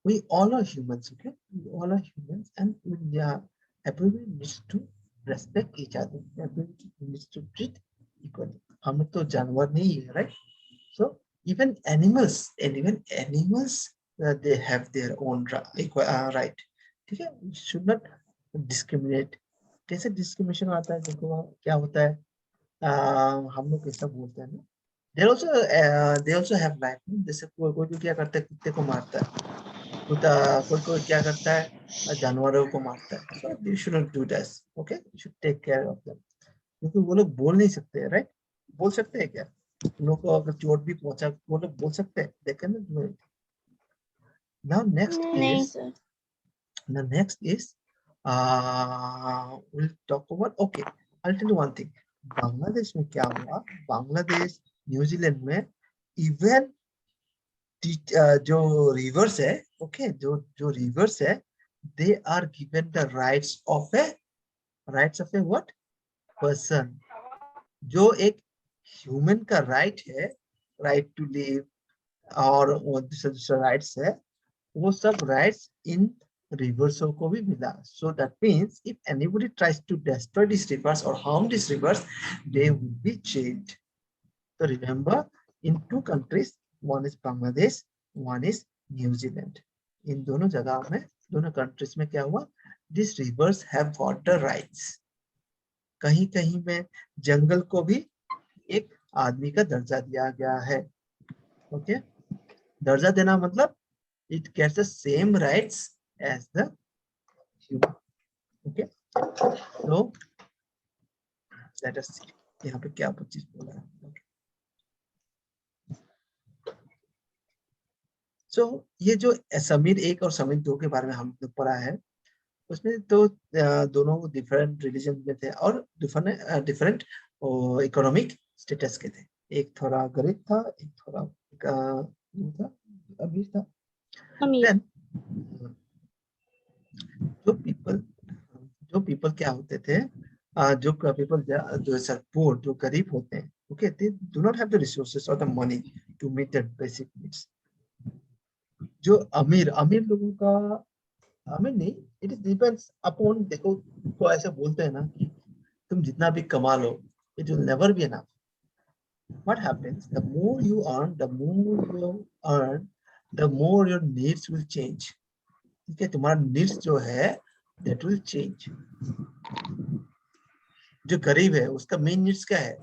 We all are humans, okay? We all are humans, and everyone needs to respect each other. Everyone needs to treat equally. हम लोग तो जानवर नहीं है, right? So even animals, they have their own right. ठीक है? We should not discriminate. कैसे discrimination आता है? देखो क्या होता है? हम लोग कैसा बोलते हैं ना? They also have right. जैसे कोई क्या करता है, कुत्ते को मारता है, कोई क्या करता है, जानवरों को मारता है. So you should not do this. Okay? You should take care of them. क्योंकि वो लोग बोल नहीं सकते, right? बोल सकते हैं क्या? उन लोग को अगर चोट भी पहुंचा, वो लोग बोल सकते हैं. They can do it. Now next is we'll talk about. Okay, I'll tell you one thing. Bangladesh में क्या हुआ? बांग्लादेश, न्यूजीलैंड में इवन जो रिवर्स है, ओके, जो रिवर्स है, they are given the rights of a what person. जो एक ह्यूमन का राइट है, राइट टू लिव, और दूसरा राइट्स है, वो सब राइट्स इन रिवर्सों को भी मिला. So that means if anybody tries to destroy these rivers or harm these rivers, they will be jailed. So remember, in two countries, one is Bangladesh, one is New Zealand. इन दोनों जगह में, दोनों countries में क्या हुआ? These rivers have got the rights. कहीं कहीं में जंगल को भी एक आदमी का दर्जा दिया गया है. ओके, दर्जा देना मतलब it gets the same rights as the human. Okay, so let us see यहाँ पे क्या चीज बोला है. Okay. So ये जो समीर 1 और समीर 2 के बारे में हम लोग पढ़ा है, उसमें तो दोनों डिफरेंट रिलीजन में थे और डिफरेंट इकोनॉमिक स्टेटस के थे. एक थोड़ा गरीब था, एक थोड़ा अमीर था. Then, जो पीपल क्या होते थे, जो पीपल जो गरीब होते हैं, okay, they do not have the resources or the money to meet their basic needs. जो अमीर लोगों का, अमीर नहीं, it depends upon, देखो को ऐसे बोलते हैं ना कि तुम जितना भी कमा लो, it will never be enough. What happens? The more you earn, the more your needs will change. ठीक है, तुम्हारा needs जो है, that will change. जो गरीब है उसका मेन नीड्स क्या है?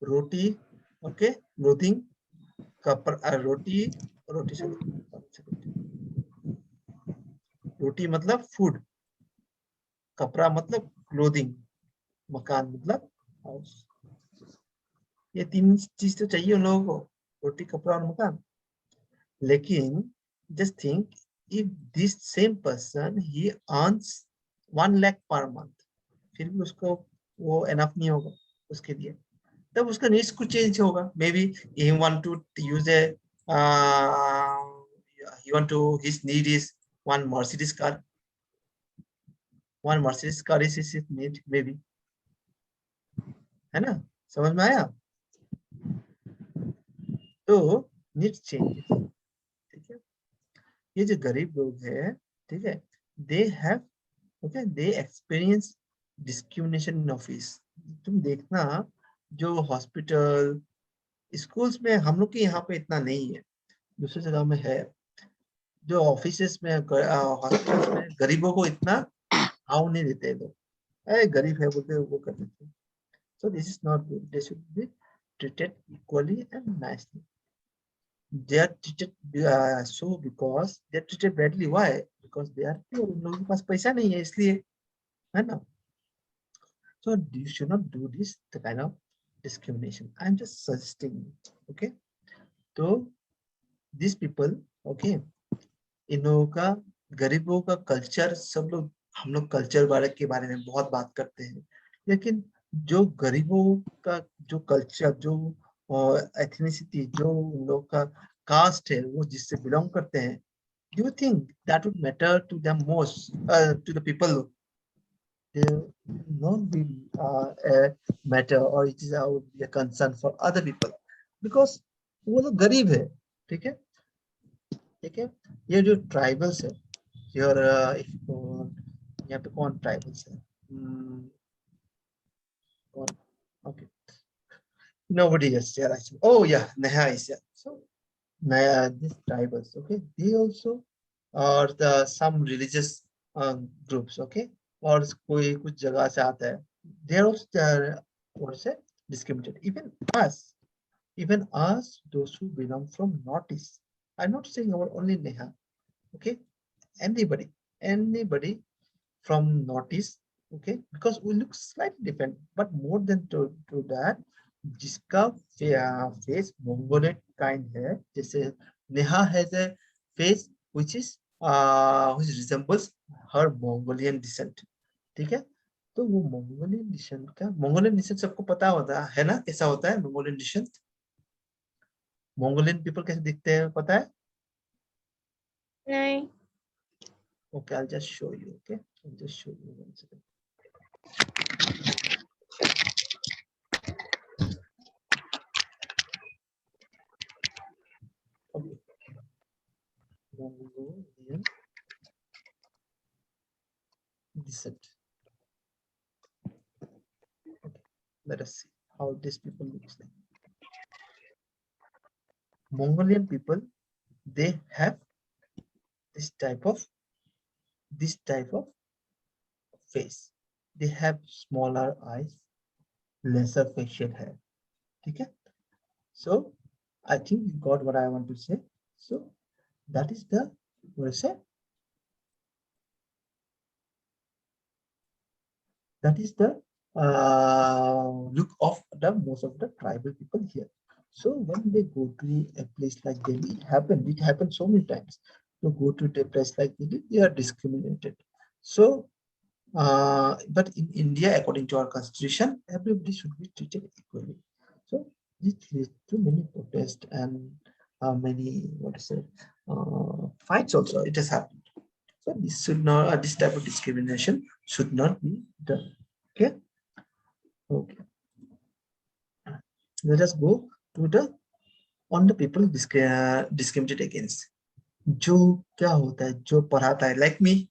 रोटी, ओके, क्लोथिंग, कपड़ा, रोटी मतलब फूड, कपड़ा मतलब क्लोथिंग, मकान मतलब हाउस. ये तीन चीज तो चाहिए उन लोगों को, रोटी, कपड़ा और मकान. लेकिन just think, if this same person he earns 1 lakh per month, फिर भी उसको वो एनफ नहीं होगा उसके लिए, तब उसका नीड्स कुछ चेंज होगा. Maybe he want to use his need is one Mercedes car is his need, maybe. है ना? समझ में आया? तो नीड्स चेंजेस. ठीक है, ये जो गरीब लोग हैं, ठीक है, they have, okay, they experience discrimination in office. तुम देखना, जो हॉस्पिटल, स्कूल्स में हम लोग के यहाँ पे इतना नहीं है, दूसरी जगह में है. जो ऑफिसेस में, हॉस्पिटल्स में गरीबों को इतना हाउ नहीं देते लोग. गरीब है बोलते वो कर देते. So this is not good. They should be treated equally and nicely. They are treated so because they are treated badly. Why? Because they are poor. उन लोगों के पास पैसा नहीं है, इसलिए, है ना? So you should not do this kind of discrimination. I'm just suggesting. Okay. तो these people, okay, इन लोगों का, गरीबों का कल्चर, सब लोग, हम लोग कल्चर के बारे में बहुत बात करते हैं, लेकिन जो गरीबों का जो कल्चर, जो एथनिसिटी, जो उन लोग का कास्ट है, वो जिससे बिलोंग करते हैं, do you think that would matter to them most, to the people? They not be a matter, or it is a concern for other people, because वो लोग गरीब है. ठीक है, ठीक है. ये जो ट्राइबल्स है, योर यहाँ पे कौन ट्राइबल्स है? कौन? Okay, nobody is here actually. Oh yeah, Neha is here. So Neha, these tribals, okay, they also are the some religious groups, okay, और कोई कुछ जगह से आता है, they are also what is it, discriminated. Even us, those who belong from Northeast. I'm not saying about only Neha, okay, anybody from Northeast, okay, because we look slightly different, but more than to that, जिसका face Mongolian kind है, जैसे Neha has a face which is which resembles her Mongolian descent, ठीक है? तो वो Mongolian decent का, Mongolian decent सबको पता होता है ना, कैसा होता है मंगोलियन डिसेंट? मंगोलियन पीपल कैसे दिखते हैं पता है? नहीं। Okay, I'll just show you. Okay, I'll just show you 1 second. Okay. Mongolian descent. Okay, let us see how these people looks like. Mongolian people, they have this type of face. They have smaller eyes, lesser facial hair. Okay, so I think you got what I want to say. So that is the what I say. That is the look of the most of the tribal people here. So when they go to a place like Delhi, it happened so many times. To go to a place like Delhi, they are discriminated. So, but in India, according to our constitution, everybody should be treated equally. So this leads to many protests and many what is it, fights also. It has happened. So this should not, this type of discrimination should not be done. Okay. Okay. Let us go to the on the people discriminated against. जो क्या होता है, जो पढ़ाता है, like me,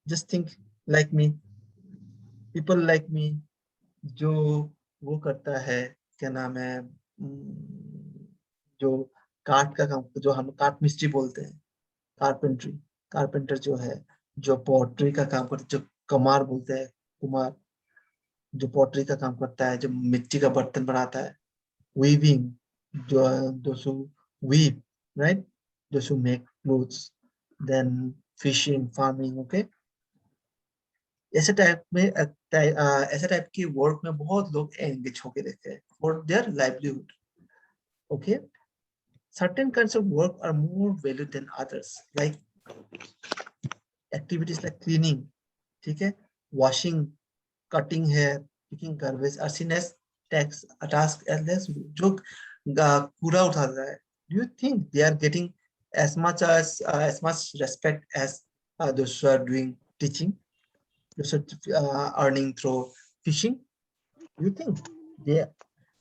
just think like me, people like me, जो वो करता है, क्या नाम है, जो काट का काम, जो हम काट मिस्त्री बोलते हैं, कारपेंट्री, कारपेंटर जो है, जो पोट्री का काम करता है, जो कमार बोलते हैं, कुमार, जो पोट्री का काम करता है, जो मिट्टी का बर्तन बनाता है, weaving, those who weave, right? Those who make clothes, then fishing, farming, okay? ऐसे टाइप में ऐसे टाइप की वर्क में बहुत लोग एंगेज होके रहते हैं for their livelihood, okay? Certain kinds of work are more valued than others, like activities like cleaning, ठीक है? Washing, cutting hair, picking garbage are seen as a task as less जो कूड़ा उठाता है. Do you think they are getting as much respect as those who are doing teaching, those who are earning through fishing? Do you think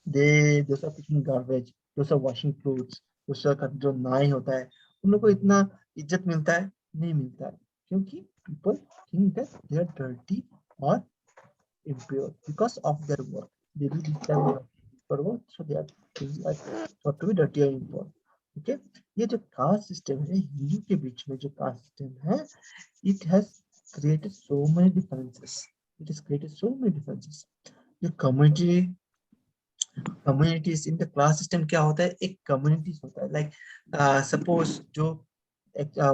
those are picking garbage, those are washing clothes, those are जो नाई होता है, उन लोगों को इतना इज्जत मिलता है? नहीं मिलता है, क्योंकि people think that they are dirty or impure because of their work. They do this kind of work, so they are thought to be dirty or impure. Okay, ये जो कास्ट सिस्टम है हिंदू के बीच में, जो कास्ट सिस्टम है, it has created so many differences. It has created so many differences. जो communities in the class system क्या होता है, एक communities होता है, like suppose जो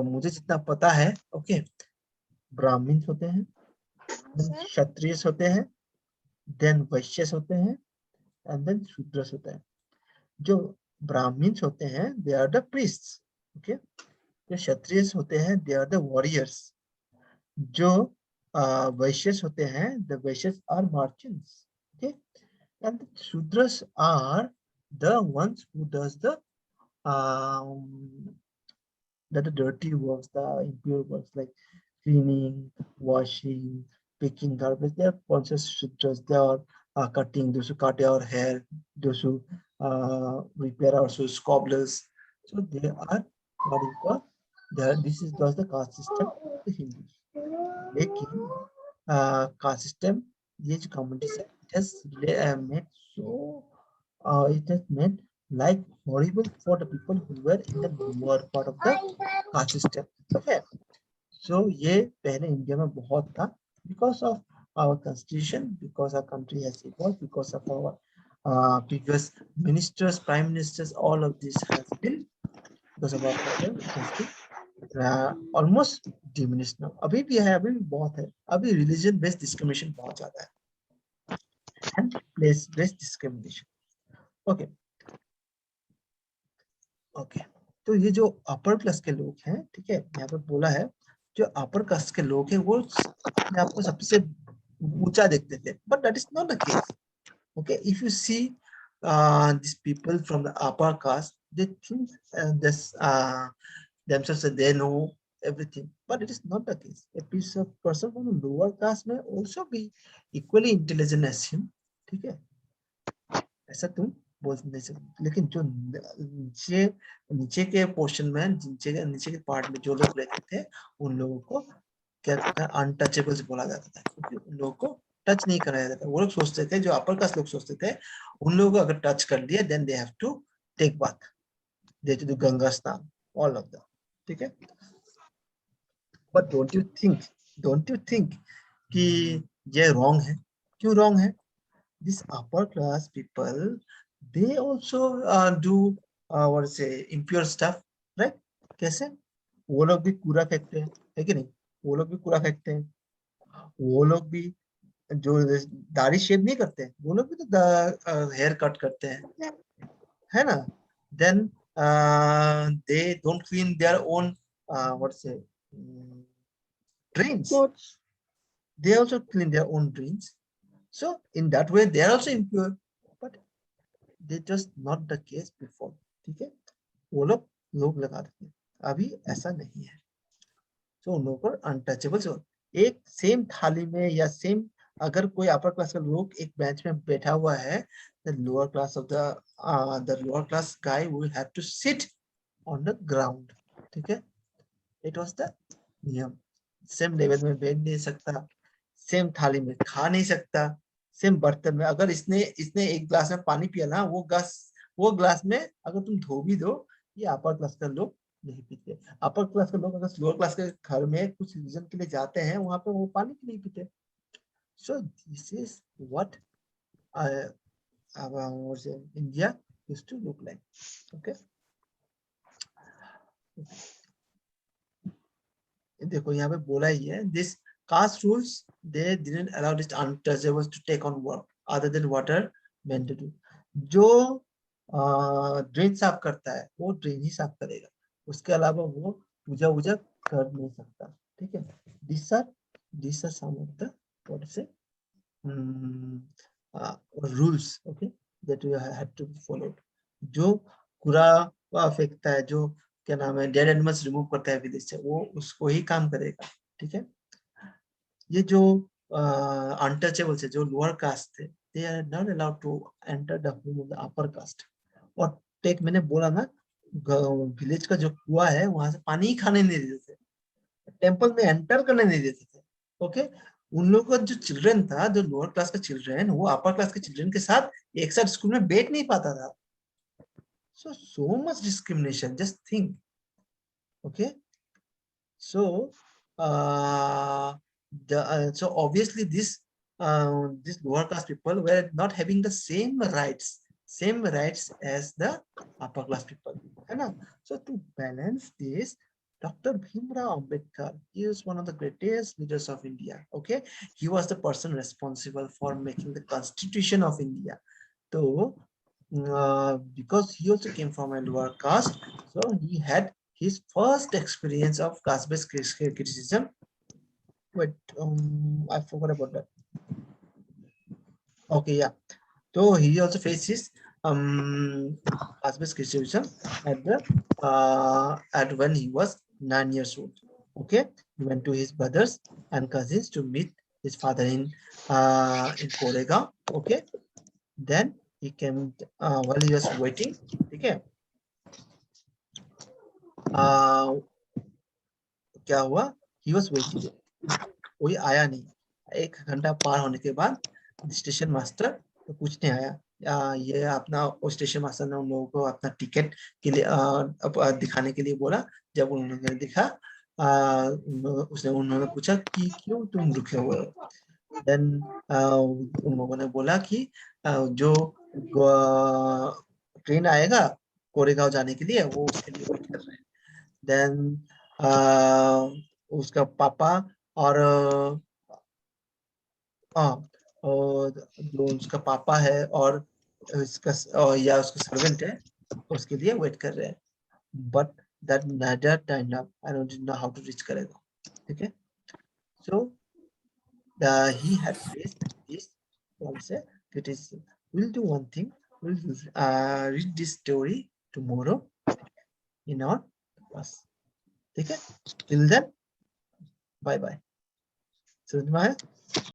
मुझे जितना पता है, okay, ब्राह्मण होते हैं, क्षत्रिय होते हैं, देन वैश्य होते हैं, एंड देन शूद्र होते हैं. जो ब्राह्मण्स होते हैं they are the priests, okay. जो क्षत्रिय होते हैं दे आर द वॉरियर्स. जो वैश्य होते हैं the Vaishya are merchants, okay. And the Shudras are the ones who does the the dirty works, the impure works like cleaning, washing, picking garbage. They are conscious shudras. They are cutting, those who cut our hair, those who repair our shoes, cobblers. So they are what is called This is was the caste system of the Hindus. लेकिन caste system, ये जो community है, it has made so it has made life horrible for the people who were in the lower part of the caste system. Okay, so ये पहले India में बहुत था because of our constitution, because our country has evolved, because of our previous ministers, prime ministers, all of this has been because of our problem. It has been almost diminish now. अभी भी है, अभी भी बहुत है. अभी religion based discrimination बहुत ज्यादा है and place based discrimination. Okay okay, तो ये जो अपर क्लास के लोग हैं, ठीक है, यहाँ पे बोला है जो अपर कास्ट के लोग हैं वो अपने आप को सबसे ऊंचा देखते थे, but that is not the case. Okay, if you see these people from the upper caste, they think this themselves that they know everything, but it is not the case. A piece of person from the lower caste may also be equally intelligent as him. ठीक है, ऐसा तुम बोल नहीं सकते. लेकिन जो नीचे नीचे के पोर्शन में, नीचे के पार्ट में जो लोग रहते थे, उन लोगों को क्या अनटचेबल्स बोला जाता था, क्योंकि उन लोगों को टच नहीं कराया जाता. वो लोग सोचते थे, जो अपर कास्ट लोग सोचते थे, उन लोगों को अगर टच कर दिया then they have to take bath, they to do Ganga snan, all of that. ठीक है, बट डोंट यू थिंक कि ये रॉन्ग है? क्यों रॉन्ग है? This upper class people, they also do what से इम्प्योर स्टफ, राइट? कैसे? वो लोग भी कूड़ा फेंकते हैं, है कि नहीं? वो लोग भी कूड़ा फेंकते हैं. वो लोग भी जो दाढ़ी शेव नहीं करते हैं, वो लोग भी तो हेयर कट करते हैं, है ना? Then they don't clean their own what say drains. They also clean their own drains. So in that way, they are also impure. But they just not the case before. ठीक है, वो लोग लगा देते हैं. अभी ऐसा नहीं है. तो उन लोगों पर अनटचेबल, एक सेम थाली में या सेम, अगर कोई अपर क्लास का लोग एक बेंच में बैठा हुआ है, the lower class of the lower class guy will have to sit on the ground. ठीक है, it was the नियम. सेम लेवल में बैठ नहीं सकता, सेम थाली में खा नहीं सकता, सेम बर्तन में. अगर इसने इसने एक ग्लास में पानी पिया ना, वो ग्लास में अगर तुम धो भी दो, ये अपर क्लास का लोग नहीं पीते. अपर क्लास के लोग अगर लोअर क्लास के घर में कुछ रीजन के लिए जाते हैं, वहां पे वो पानी नहीं पीते. So this is what India used to look like. Okay, देखो यहाँ पे बोला ही है, this caste rules, they didn't allow this untouchables to take on work other than water meant to do. जो ड्रेन साफ करता है वो ड्रेन ही साफ करेगा, उसके अलावा वो पूजा वूजा कर नहीं सकता. ठीक है, these are some of the what to say rules, okay, that you have to follow. जो कूड़ा फेंकता है, जो क्या नाम है, डेड एनिमल्स रिमूव करता है विलेज से, वो उसको ही काम करेगा. ठीक है, ये जो अनटचेबल्स है, जो लोअर कास्ट थे, they are not allowed to enter the home of the upper caste. और टेक, मैंने बोला ना, विलेज का जो कुआं है वहां से पानी ही खाने नहीं देते थे, टेंपल में एंटर करने नहीं देते थे. ओके, उन लोगों का जो चिल्ड्रन था, जो लोअर क्लास का चिल्ड्रन, वो अपर क्लास के चिल्ड्रन के साथ एक साथ स्कूल में बैठ नहीं पाता था. so much discrimination, just think. Okay, so so obviously this lower caste people were not having the same rights as the upper class people, है ना? So to balance this, Dr. Bhimrao Ambedkar is one of the greatest leaders of India. Okay, he was the person responsible for making the Constitution of India. So because he also came from a lower caste, so he had his first experience of caste-based criticism. Wait, I forgot about that. Okay, yeah. So he also faced his caste-based criticism at when he was 9 years old. Okay, he went to his brothers and cousins to meet his father in Koregaon. Okay, then he came while he was waiting. Okay, क्या हुआ, he was waiting, कोई आया नहीं। 1 घंटा पार होने के बाद station master तो पूछने आया, ये अपना स्टेशन मास्टर ने उन लोगों को अपना टिकट के लिए दिखाने के लिए बोला। जब उन्होंने दिखा, उन्होंने पूछा कि क्यों तुम रुके हुए हो। देन उन लोगों ने बोला कि जो ट्रेन आएगा कोरेगांव जाने के लिए, वो उसके लिए वेट कर रहे हैं। देन उसका पापा और और जो उसका पापा है और या उसका सर्वेंट है, उसके लिए वेट कर रहे हैं। But that neither turned up, I don't know how to reach करेगा, ठीक है। So he had faced this also. It is, we'll do one thing, we'll read this story tomorrow in our class, ठीक है। Till then, bye bye। समझ में आया?